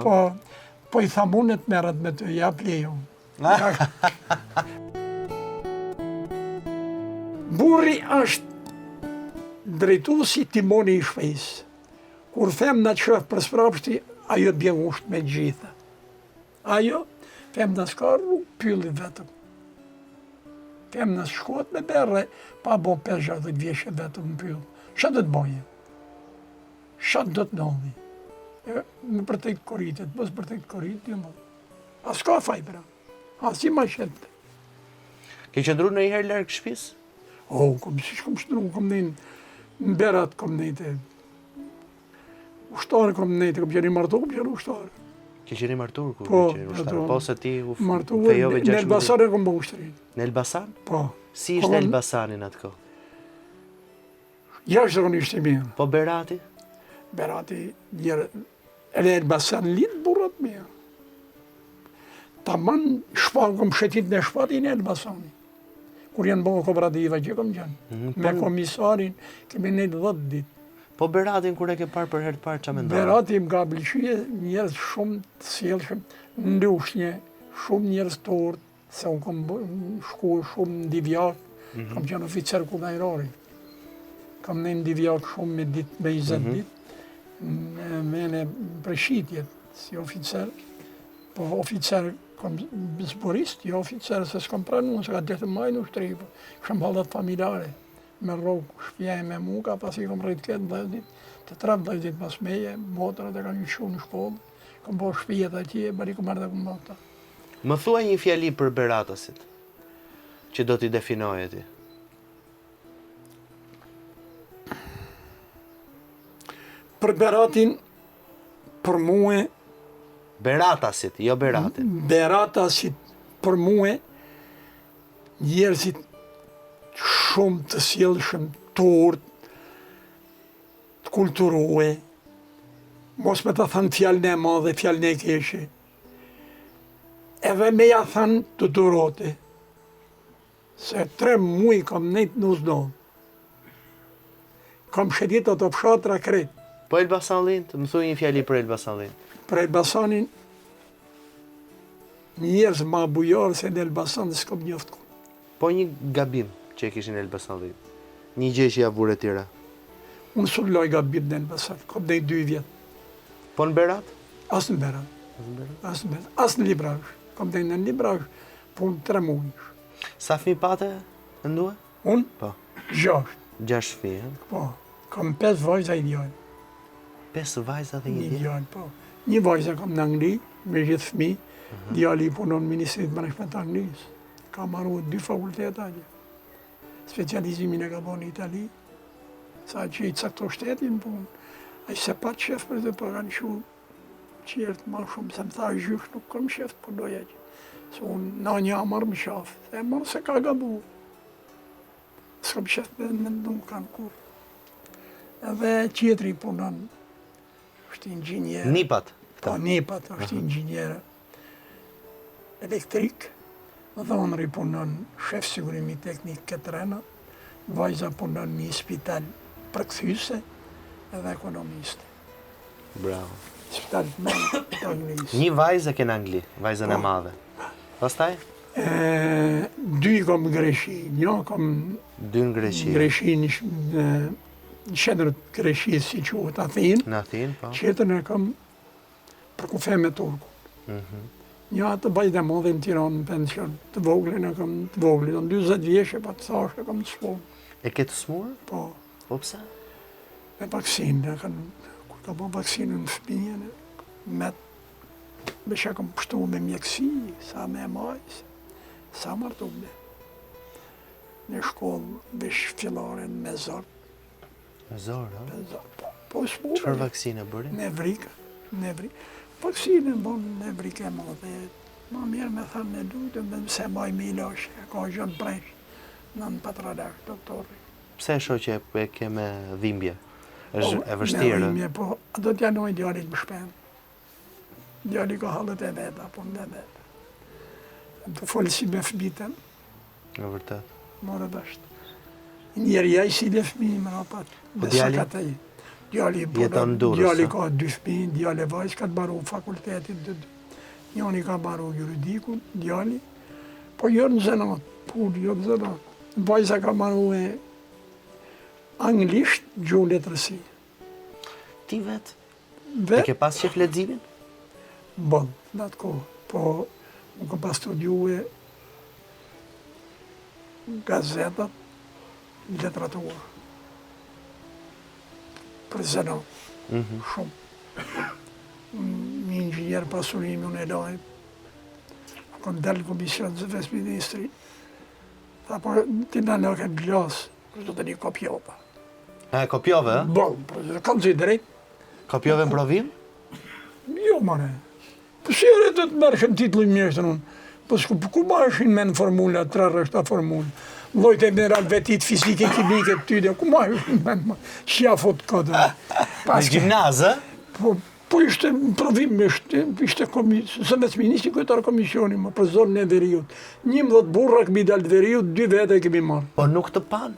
Po i thamunet merët me të, ja pleju. Burri është drejtu si timoni i shpejsë. Kur femna qëfë për sprapshti, ajo bjen usht me gjitha. Ajo, femna s'ka rrugë pylli vetëm. Femna s'shkot me berre, pa bo 50 vjeshe vetëm në pyllë. Shë do të boje? Shë do të nëlli? Me përtejt koritet, mos përtejt koritet, jo më. A s'ka fajbra, a si ma shetë. Ke qëndru në i herë lërgë shpis? Si shkom qëndru, kom nejnë në berat, kom nejtë ushtare, kom nejtë, kom qeni martu, kom qeni ushtare. Ke qeni martur kur Po, qeni ushtare? Po se ti u martuar, fejove në Elbasan e kom bë ushtërin. Në Elbasan? Po. Si ishte Elbasanin atë kohë? Jashtë rënë ishte mirë. Po Berati? Berati, njërë, edhe Elbasan linë burrat mirë. Taman shpa, kom shetit në shpatin e Elbasani. Kur janë bëgë kooperativa që kom qenë. Me komisarin, kemi nejtë 10 ditë. Po Beratin kur e ke parë për herë të parë që me ndonë? Berati më ka pëlqye njerëz shumë të sjellshëm, ndushnje, shumë njerëz të urtë, se unë kom shku shumë në Divjak, kam qenë oficer kullajrori. Kam në Divjak shumë me ditë, me 20 ditë, me në preshitjet si oficer, po oficer kom zborist, jo oficer, se s'kom pranu, se ka detë majnë ushtri, këshëm hallat familjare. Me rrugë shpja e me muka, pas i kom rritë këtë 10 ditë, të 13 ditë pas meje, motrat e kam qu në shkollë, kom bo shpijet atje, bari kom ardhe kom bota. Më thua një fjali për Beratasit, që do t'i definoje ti. Për Beratin, për muë, Beratasit, jo Beratin. Beratasit, për muë, njerëzit shumë të sjellshëm, të urtë, të kulturue, mos me të thënë fjallën e madhe, fjallën e keshe, edhe me ja thënë të durote, se 3 muaj kam nejtë në Uzdon. Kam shedit ato fshatra kretë. Po Elbasanlin, më thuj një fjali për Elbasanlin. Për Elbasanin, njerëz ma bujarë se në Elbasan dhe s'kom njoftë ku. Po një gabim që e kishin Elbasanlin. Një gjë që ja vure tjera. Unë s'u loj gabim në Elbasan, kom dhe 2 vjetë. Po në Berat? Asë në Berat. Asë në Librash. Kom dhe në Librash, po në 3 muaj. Sa fmi pate në ndue? Unë? Po. 6. 6 fmi, e? Po. Kam 5 vajza i djallë. 5 vajza dhe një Një djallë? djallë, po. Një vajza kam në Angli, me gjithë fmi. Djalli i punon në Ministrit Management të Anglisë. Ka marru 2 fakulteta atje. Specializimin e ka bo në Itali. Sa që i cakto shtetin punë. A i se pa qef për të për kanë shu qertë ma shumë, se më tha gjysh nuk kam qef për doja që. Se unë na një amarë më shafë, e marë se ka gabu. S'kam qef me ndu kanë kur. Edhe qetri punon, është inxinjerë. Nipat? Po, Nipat, është inxinjerë elektrik. Dhe onëri punon shef sigurimi teknik Ketrena. Vajza punon një spital përkthyse edhe ekonomiste. Bravo. Spital me të Anglisë. Një vajzë ke në Angli, vajzën e madhe. Pastaj? 2 kom në Greshi, një kom 2 në Greqi. Greshi në qendër të Greshis si quhet Athinë. Në Athinë, po. Qetërën e kom për kufe me Turku. Një atë bajt e madhe në Tiranë në pension, të voglin e kom të voglit, në 20 vjeshe pa të thashe kom të shponë. E ke të smurë? Po, Po pse? me vaksinë, kur ka po vaksinën në fëmijën, me që kom pështu me mjekësi, sa me majs, sa martu me. Në shkollë vesh fillare me zorë, Me zorë, ha? po smurë. Çfarë vaksine bëri? Në Evrika, në Evrika. Vaksinën bon në Evrika e madhe, ma mirë me thamë në lutëm, dhe mëse maj me ilashë, ka gjënë presh, në patradash, doktori. Pse e shoh që e ke me dhimbje? Është e vështirë. Me dhimbje, po do t'ja noj djalit më shpen. Djali ka hallet e veta, po në vetë. Të folë si me fëmitën, Në vërtet. morë është. Njerë ja i si dhe fëmi, më rapat. djali? Djali, Jeton Durrës, djali a? ka 2 fëmi, djali vajzë ka të baru fakultetin, njoni ka baru juridikun, djali, po jo në zënat, pur, jo në zënat. Vajza ka baru e anglisht, gjuhë letërsi. Ti vetë? E Vetë, ke pas qef leximin? bon, në atë kohë, po më ka pas studiue gazetat, literaturë. Për zënat. Shumë. Një inxhinier pasurimi unë e lojë. Kom dalë komision zë ves ministri. Tha, po, ti në në këtë glasë, kështë të një kopjova. E kopjove, ë? Bon, po, kam zi drejt. Kopjove në provim? Jo, mane. Po, si ere të të mërshën titluj mjeshtën unë. Po, ku ma është me në formula, 3 rështa formula. Lojt e mineral vetit, fizike, kimike, tyde, ku ma është me në qjafot këtë. Në gjimnazë, ë? Po ishte në provim, ishte zëmës ministri kujtar komisioni, më për zonën e veriut. 11 burra kemi dalë të veriut, 2 vete kemi marrë. Po nuk të pan,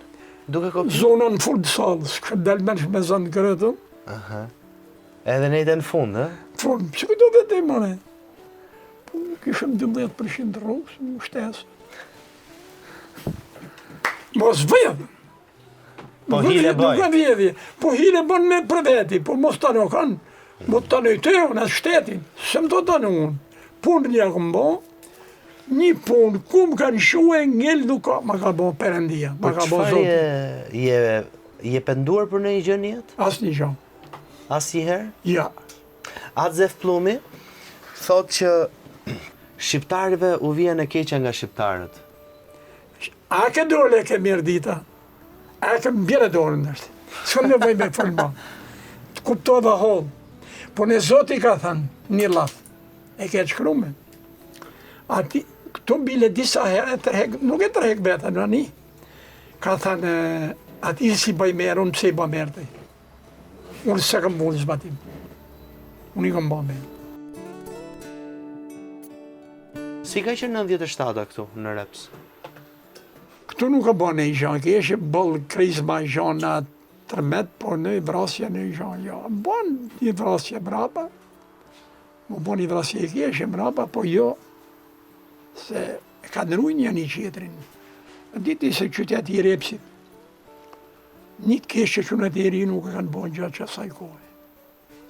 duke kopju. Zona në fund salës, kështë dalë mensh me zanë kërëtën. Aha. Edhe nejtë në fund, ë? Fund, që këto vete i mare? Po, kishëm 12% rrugës, në shtesë. Mos vjedhë. Po hile bëj. Nuk e vjedhje. Po hile bën me për veti, po mos të në kanë. Mo të në të unë, atë shtetin. Se më të në unë. Punë një akëm bo, një punë, ku më kanë shue, ngellë nuk ka, ma ka bo Perëndia, ma Po ka bo qëfar Zotit. je penduar për në një gjë njetë? Asë një gjë. Asnjëherë? Ja. Atzef Plumi thot që shqiptarëve u vjen e keqja nga shqiptarët. A ke dole e ke mirë dita? A ke mbjere dole nështë? S'këm në bëj me folma. Të kupto dhe holë. Po në Zoti ka thënë, një laf, e ke të shkrume. Ati, këtu bile disa herë, nuk e tërhek beta në një. Ka thënë, ati si bëj merë, unë pse i bëj merë të. Unë se kam vullë zbatim. Unë i kam bëj merë. Si ka qenë 97 këtu në Reps? Këtu nuk ka bëj në i gjanë, ke eshe bëllë krizma i gjanë në tërmet, po në i vrasja në i gjanë, jo. Bën një vrasja brapa, më bën një vrasja i keshe brapa, po jo, se e ka nërujnë një qetrin. Në diti se qytet i Repsit, një keshe që në të eri nuk e kanë bën gjatë që asaj kohë,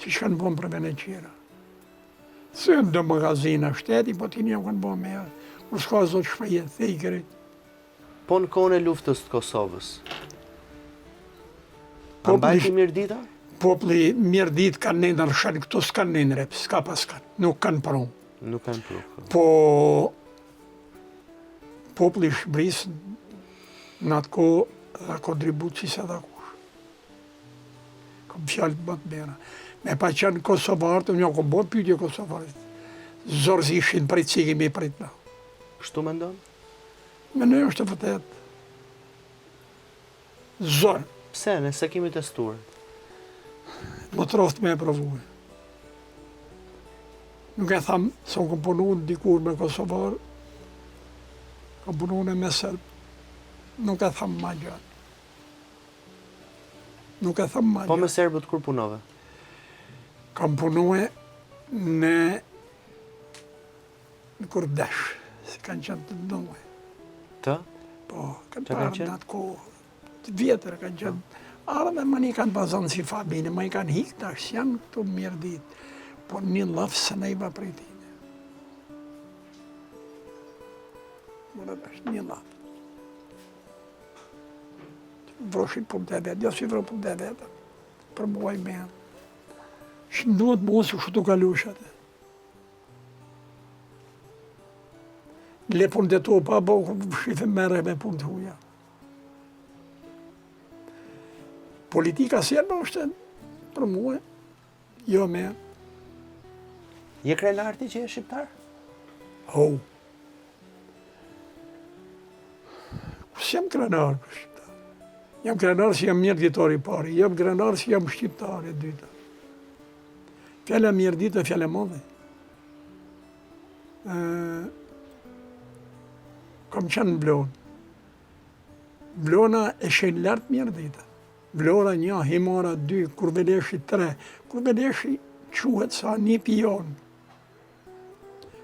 si që kanë bën për vene qera. Se në dë magazina shteti, po ti një kanë bën me, kur s'ka zotë shpëjet, the i kërët. Po në kohën e luftës të Kosovës. A Po, mbajti mirë dita? Popli mirë ditë kanë në nërshën, këtu s'kanë në Rep, s'ka pas kanë, nuk kanë prunë. Nuk kanë prukë. Po, popli Shqipërisë në atë kohë dha kontribut si se dha kush. Kom fjallë të bëtë bera. Me pa qenë Kosovarët, unë jo kom bëtë pyetje Kosovarët. Zorës ishin prit si kemi prit na. Kështu mendon? Me në është të vërtet. Zorë, Pse, nëse kemi testuar? më të roftë me e provue. Nuk e thamë, se unë kom punu në dikur me Kosovarë, kom punu në me Serbë. Nuk e thamë ma gjatë. Nuk e thamë ma Po gjatë. me serbët kur punove? Kam punue në Kurdesh, si kanë qenë të dënue. Të? Po, kanë Qa kanë parë qenë? në atë kohë, të vjetër kanë qenë. Arë më një kanë bazonë si fabine, më i kanë hikë tash, janë këtu mirë ditë. Po një lafë se ne i va prej tine. Mërë është një lafë. Vroshin punë të vetë, jo si vro punë të vetë, për muaj me janë. Shë duhet mu se kështu kalushat. Le punë të tu pa, po shifë mere me punë të huja. Politika si e më është për muaj, jo me. Je krelarti që je shqiptar? Ho. Kusë jam krenar për shqiptar? Jam krenar si jam mjerditari i pari, jam krenar si jam shqiptar e dyta. Fjala mjerdit e fjala madhe. Kam qenë në Vlorë. Vlora e shenë lartë mjerdita. Vlora 1, Himara 2, Kurveleshi 3. Kurveleshi quhet sa një pion.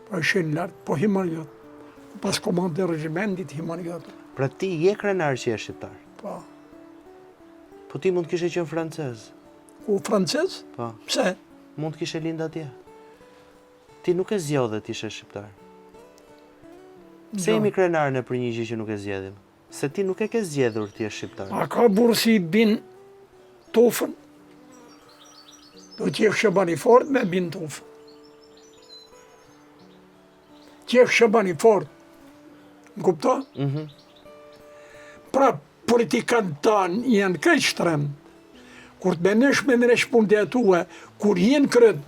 Po e shenë lartë, po Himar jotë. Pas komandë e regjimendit, Himar jotë. Pra ti je krenar që je shqiptar? Po. Po ti mund kishe qenë francez? Ku francez? Po. Pse? Mund kishe lind atje? Ti nuk e zgjodhe ti ishe shqiptar? Pse jemi krenar në për një gjë që nuk e zgjedhim? Se ti nuk e ke zgjedhur ti je shqiptar. A ka burë si bin tofën? Do t'jef Shëbani fort me bin tofën. T'jef Shëbani fort. Në kupto? Pra, politikan tanë janë këtë shtremë. Kur të menesh me nesh punë të atua, kur jenë krët,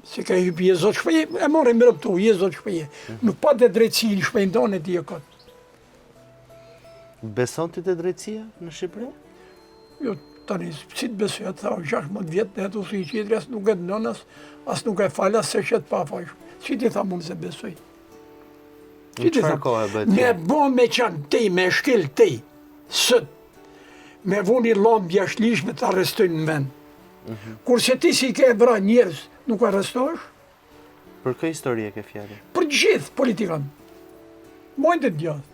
se ka hypë je zotë shpeje, e mori më rëptu, je zotë shpeje. Nuk pa të drejtësi në shpejnë tonë e ti e këtë. Beson ti të drejtësia në Shqipëri? Jo, tani, si të besoj, atë tha, 16 vjetë në jetu si i qitri, asë nuk e të nënës, asë nuk e falë, asë se qëtë pa fajshë. Si ti tha mund se besoj? Në qëfar kohë e bëhet? Me bo me qanë tej, me shkel tej, sët, me vuni lomë jashtëligjshme të arrestojnë në vend. Kurse ti si ke vra njerëz, nuk arrestohesh? Për kë histori e ke fjallë? Për gjithë politikanë. Mojnë të djathë.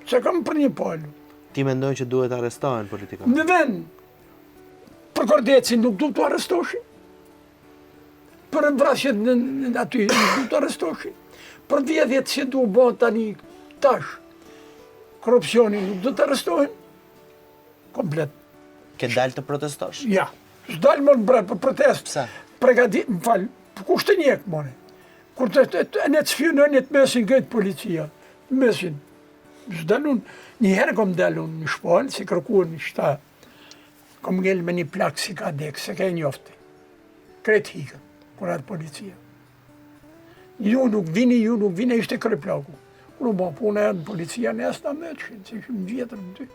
Se kam për një palë. Ti mendoj që duhet arrestohen politikanë? Në vend, për Kordecin nuk du të arrestoshi. Për vrasjet në aty nuk du të arrestoshi. Për vjedhjet që du bëhet tani tash, korupcioni nuk du të arrestohen. Komplet. Ke dalë të protestosh? Ja, s'dalë më në bre për protest. Pse? Pregadit, më falë, për kushtë të njekë, more. Kur të në të sfjënë, në të mesin gëjtë policia, mesin. S'dalun, njëherë kom dalun në shpallë, si kërkuar në qëta, kom ngellë me një plakë si ka dekë, se ka e njofti. Kretë hikën, kur atë policia. Ju nuk vini, ishte kërë plaku. Kur u bo punë e në policia, në jasë në mëqin, si shumë vjetër në ty.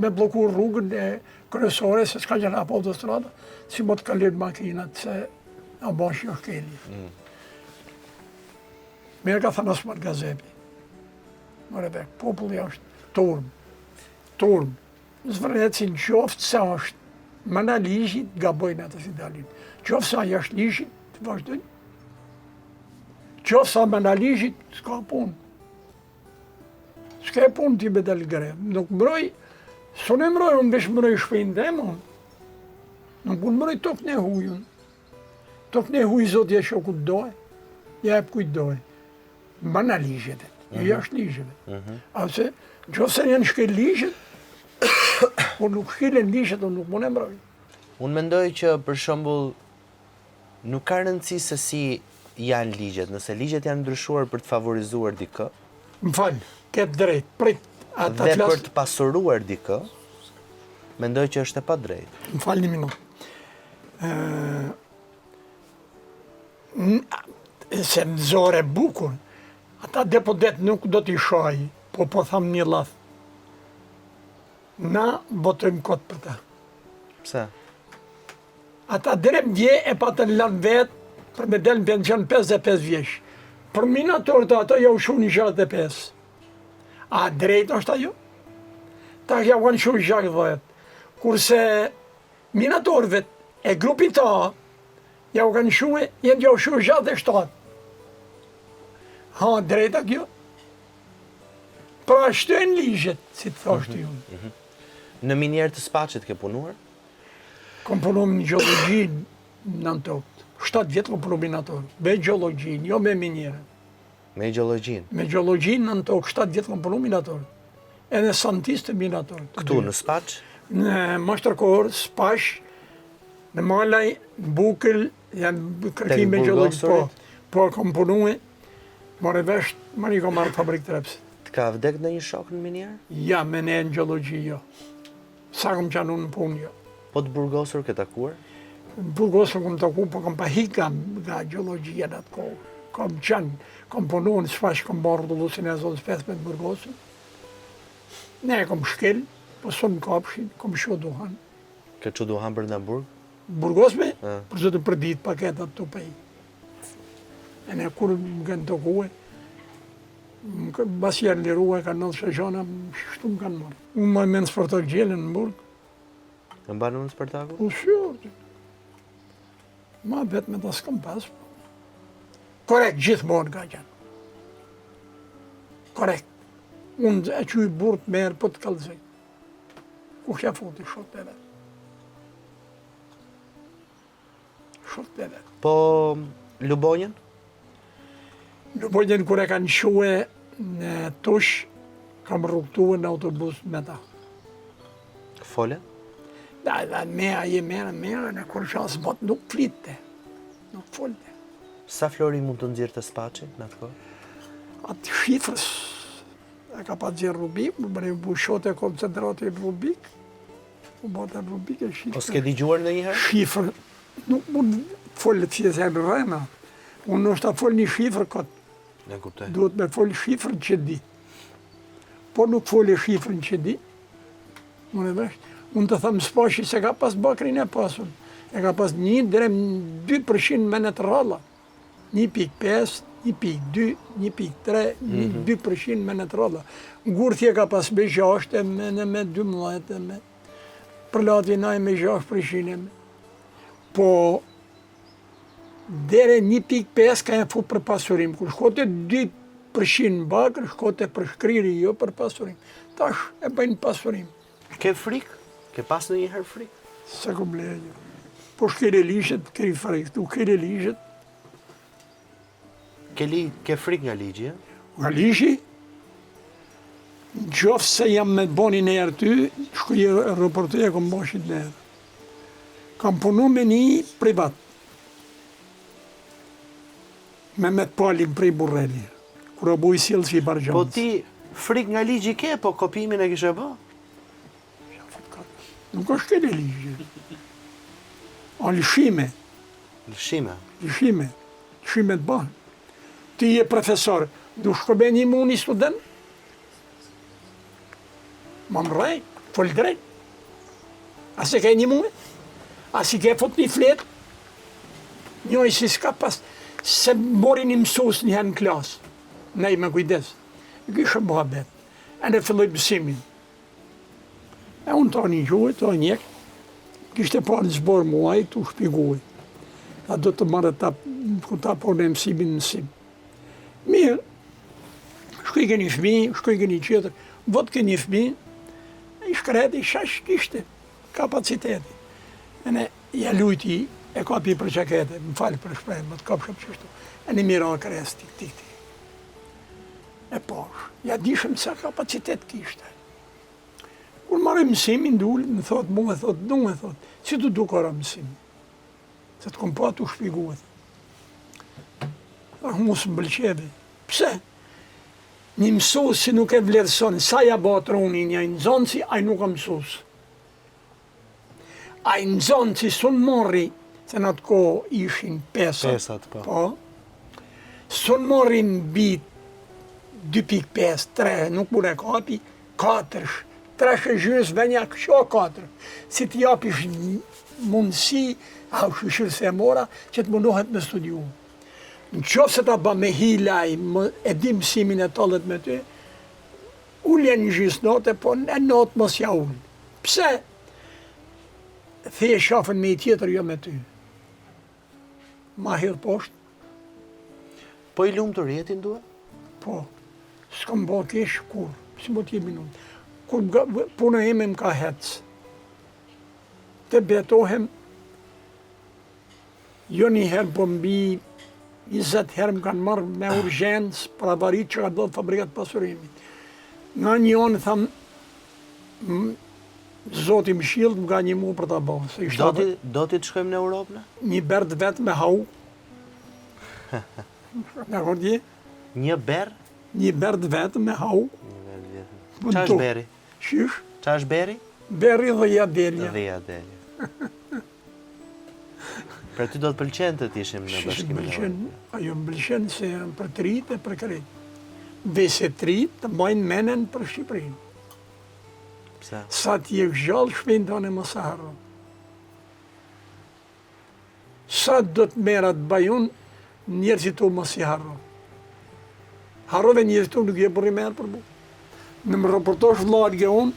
Me bloku rrugën e kryesore, se s'ka gjena po autostrada, si mo të kalim makinat, se a bash jo shkeli. Mirë ka thënë Osman Gazepi. Mërëve, populli është turm. Zvërnet si në qoftë sa është mëna ligjit, gabojnë atë si dalin. Qoftë sa jashtë ligjit, të vazhdojnë. Qoftë sa mëna ligjit, s'ka punë. S'ka punë t'i me dalë gre. Nuk mbroj, s'unë e mbroj, unë besh mbroj shpejnë dhe mon. Nuk unë mbroj tok në hujën. Tok në hujë zotja që ku të dojë, ja e për kujtë dojë. Mëna ligjet, jo jashtë ligjeve. Ase, gjose janë shkel ligjet, por nuk shkelen ligjet, unë nuk mund e mbroj. Unë mendoj që, për shembull, nuk ka rëndësi se si janë ligjet, nëse ligjet janë ndryshuar për të favorizuar dikë. Më falë, ketë drejt, prit. Dhe për të pasuruar dikë, mendoj që është e pa drejt. Më falë një minutë. Se në zore bukur, ata deputet nuk do t'i shaj, po thamë një lath. Na botojmë kotë për ta. Pse? Ata drem dje e pa të lanë vetë për me delë në pension 55 vjesh. Për minatorë të ato ja u shu një 65. A drejt është ajo? Ta ja u kanë shu 60. Kurse minatorëve e grupit ta, ja u kanë shu e, jenë ja u shu 67. Ha, drejta kjo? Pra shtojnë ligjet, si të thoshtë ju. Në minjerë të Spaqit ke punuar? Kom punu në gjeologjin në Antokët. 7 vjetë kom punu minator. Me gjeologjin, jo me minjerën. Me gjeologjin? Me gjeologjin në Antokë, 7 vjetë kom punu minator. Edhe santistë minator. Këtu në Spaq? Në Mashtërkor, Spash, në Malaj, në Bukël, janë kërkim me gjeologjin. Po, kom punu e, more vesh, më një kom marrë fabrikë trepsë. Të ka vdek në një shok në minjerë? Ja, me ne në gjeologji, jo. Sa kom qanu në punë, jo. Po të burgosur ke takuar? Burgosur kom taku, po kom pa hikam nga gjeologjia në atë kohë. Kom qanë, kom punu në Spash, kom borë rëdullusin e zotës 15 burgosur. Ne e kom shkel, po son kapshin, kom sho duhan. Ke që duhan për në Hamburg? Burgosme, për zotë për ditë paketat të pej. E ne kur më kanë të kuhe, bas janë liruhe, kanë nëllë shëshona, shtu më kanë marrë. Unë ma me në sportak gjellën në Burg. Në banë në spektakul? Po shurë. Ma vetë me të s'kam pas. Korekt, gjithmonë ka qenë. Korekt. Unë e që i burët merë për të kalëzej. Ku shja futi shot e vetë. Shot e vetë. Po Lubonjen? Lubonjen kur e kanë shue në tush, kam rrugtuar në autobus me ta. Fole? Da, mea, në kur shansë bot nuk flitte, nuk folte. Sa flori mund të nxjerrë të spaçi në atë kohë? Atë shifrës, e ka pa gjërë Rubik, më bërë bushote koncentrati Rubik, më bote Rubik e shifrë. O s'ke digjuar në njëherë? Shifrë, nuk mund folë të fjesë e rrëna. Unë është ta folë një shifrë këtë. Ne kuptoj. Duhet me folë shifrën që di. Po nuk folë shifrën që di, unë të thëmë s'pashi se ka pas bakrin e pasun. E ka pas 1 deri 2% menet ralla. 1.5, 1.2, 1.3, 2% menet ralla. Ngurthje ka pas me 6, me 12, me përlati naj me 6%. Po, dere 1.5 ka e fu për pasurim. Kur shkote 2% bakër, shkote për shkriri jo për pasurim. Tash e bëjnë pasurim. Ke frikë? Ke pas në njëherë frikë? Se kom lejo. Po shkere lishet, keri frikë. Tu kere lishet. Ke frikë nga ligji, e? Nga lishi, në qofë se jam me boni në erë ty, shkuj raportuja kom boshit në erë. Kam punu me një privat. Me të palin prej Burreli. Kura buj silë që i bargjanës. Po ti frikë nga ligji ke, po kopimin e kishe bë? Nuk është kene ligje. A lëshime. Lëshime? Lëshime. Lëshime të banë. Ti je profesor, du shkobe një mu një student? Ma më rej, folë drejt. A se ke një mu? A si ke fot një flet? Njoj si s'ka pas, se mori një mësus një herë në klasë. Nej me kujdes. I kishë bëha betë. E në filloj bësimin. E unë ta një gjuhë, ta njek, kishte parë në zborë muaj, tu shpiguaj. Ta do të marrë ta po në mësimin në mësim. Mirë, shkuj ke një fëmi, shkuj ke një qëtër, vot ke një fëmi, i shkreti, shash kishte kapaciteti. E ne, ja lujti, e kapi për qakete, më falë për shprejnë, më të kapshëm qështu. E një mira kres, tik. E pash, ja dishëm se kapacitet kishte. Kur marrë mësimin dulë, më thotë, mu me thotë, si të du kara mësimin? Se të kom pa të shpiguat. Thakë mu së mbëlqeve. Pse? Një mësus si nuk e vlerëson, sa ja batë ronin një nëzonci, a i nuk a mësus. A i nëzonci sun morri, se në atë ko ishin pesat. Pesat, po. Po. Sun morri në bit 2.5, 3, nuk mune kapi, 4, 3 shëgjyrës venja kësho 4. Si të japish mundësi, a u shëshirë se mora, që të mundohet me studiu. Në qofë se ta ba me hilaj, e di mësimin e tallet me ty, ullje një gjysë note, po në notë mos ja ullë. Pse? Theje shafën me i tjetër jo me ty. Ma hirë poshtë. Po i lumë të rjetin duhe? Po, s'kam bo kesh kur, si mo t'jemi nunë. Kur puna ime m'ka hecë, të betohem, jo një herë po mbi 20 herë më kanë marrë me urgjens për avarit që ka do të fabrikat pasurimit. Nga një onë thamë, Zoti më shilë më ka një mu për ta bëhë. Do ti të shkojmë në Europë, ne? Një berd vetë me hau. Në kërdi? Një berë? Një berd vetë me hau. Qa është beri? Shish? Qa është beri? Beri dhe jadelja. Dhe jadelja. Për ty do të pëlqen të t'ishim në bashkimin e Europë? Ajo më pëlqen se janë për të rritë e për kretë. Dhe se të rritë të bajnë menen për Shqipërinë. Pse? Sa ti e gjallë shpinë tonë mos e harro. Sa do të merat bajun, njerëzit tu mos i harro. Harrove njerëzit tu nuk je bërri merë për bu. Në më raportosh vlarë ge unë,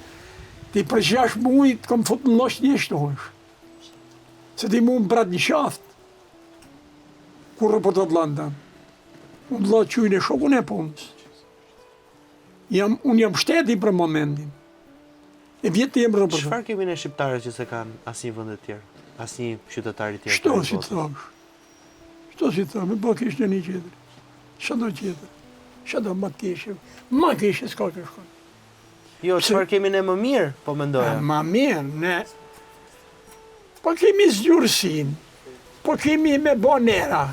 ti për 6 muaj të kom fut në losh një shtohesh. Se ti mu më brat një shaftë, kur raportot London. Unë vla qujnë e shokun e punës. Unë jam shteti për momentin. E vjetë të jem raportot. Çfarë kemi ne shqiptarët që se kanë asnjë vend të tjerë? Asnjë qytetari tjetër? Shto si të thash. Shto si të thash, me bëk ishte një qeter. Shado qeter. Shado ma kishe. Ma kishe s'ka këshkon. Jo, çfarë kemi ne më mirë, po mendoja. Ma mirë, ne. Po kemi zgjurësin. Po kemi me bo nera.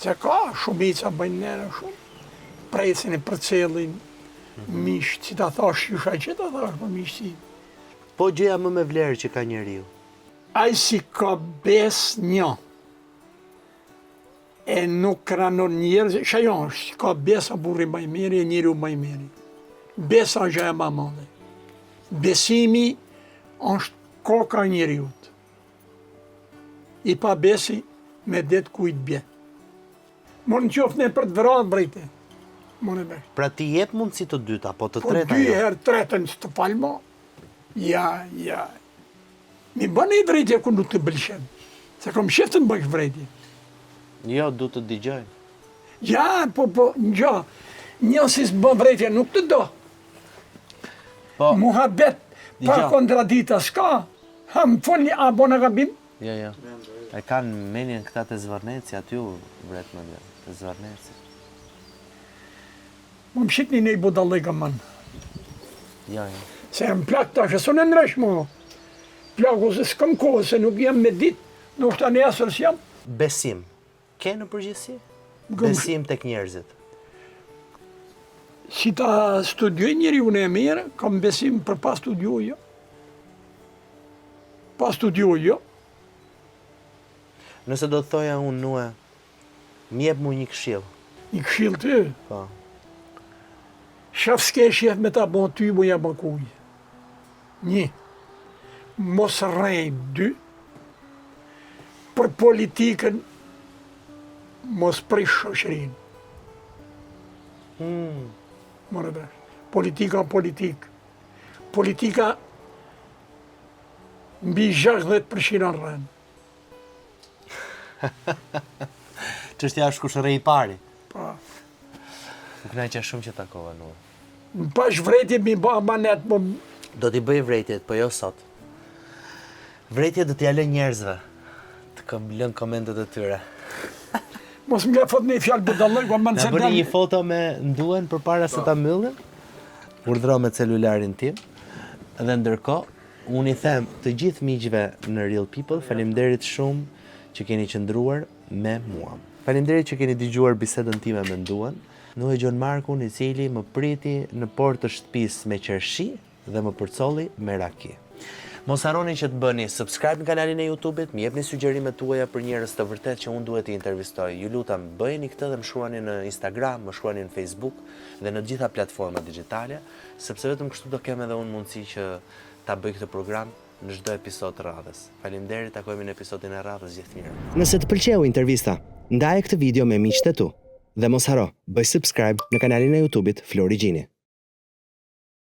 Se ka, shumica bëjnë nera shumë. Presin e përcelin, mish, si ta thash, jusha që ta thash për mishësin. Po gjëja më me vlerë që ka njeriu. Ai si ka bes një, e nuk kranon njerëz, shajo është, ka besa burri maj meri e njeriu maj meri. Besa është e ma madhe. Besimi është koka e njeriut. I pa besi me det kujt bje. Mor në qoftë ne për të vratë brejte. Pra ti jep mundësi të dyta, po të Po treta dy jo. herë tretën së të palma. Ja. Mi bënë i vrejtje ku nuk të bëlqen. Se kom shiftë në bëjsh vrejtje. Jo, du të dëgjojnë. Ja, po, një, njësi së bën vrejtje nuk të do. Po, Muhabet, pa Dgjoj. kontradita s'ka. Ha, më folni, a bona gabim? jo. E kanë menjen këta të Zvarneci, aty u vret më dhe, të Zvarneci. Më më shikni nej budallega man. Jo. Se më plak tash, e së në nresh mo. Plaku se s'kam kohë, se nuk jam me dit, nuk të nesër s'jam. Besim. Ke në përgjithësi? Gëm- Besim tek njerëzit. Si ta studioj njëri unë e mirë, kam besim për pa studioj, jo. Pa studioj, jo. Nëse do të thoja unë nue, mjep mu një këshill. Një këshill ty, Po. shaf s'ke shef me ta bon ty, mu ja bakuj. Një, mos rrejnë. 2, për politikën, mos prish shoqërinë. More vesh. Politika politikë. Politika mbi 60% në rrënë. Çështja është kush rrej i pari. Pa. Më kënaqja shumë që takova nue. Në pash vrejtje mi ba amanet, më Do t'i bëj vretjet, po jo sot. Vretjet do t'ja lë njerëzve. Të kam lënë komentet e tyre. mos më fot një fjalë budallëk, po më Na bëni një foto me nduen përpara se ta mbyllim. Urdhro me celularin tim. Dhe ndërkohë, unë i them të gjithë miqve në Real People, faleminderit shumë që keni qëndruar me mua. Faleminderit që keni dëgjuar bisedën time me nduen. Nue Gjon Markun, i cili më priti në portë të shtëpisë me qershi dhe më përcolli me raki. Mos harroni që të bëni subscribe në kanalin e YouTube-it, më jepni sugjerimet tuaja për njerëz të vërtet që unë duhet t'i intervistoj. Ju lutem, bëjeni këtë dhe më shkruani në Instagram, më shkruani në Facebook dhe në të gjitha platformat digjitale, sepse vetëm kështu do kem edhe unë mundësi që ta bëj këtë program në çdo episod të radhës. Faleminderit, takojmë në episodin e radhës gjithë mirë. Nëse të pëlqeu intervista, ndaje këtë video me miqtë e tu dhe mos haro, bëj subscribe në kanalin e YouTube-it Flori Gjini.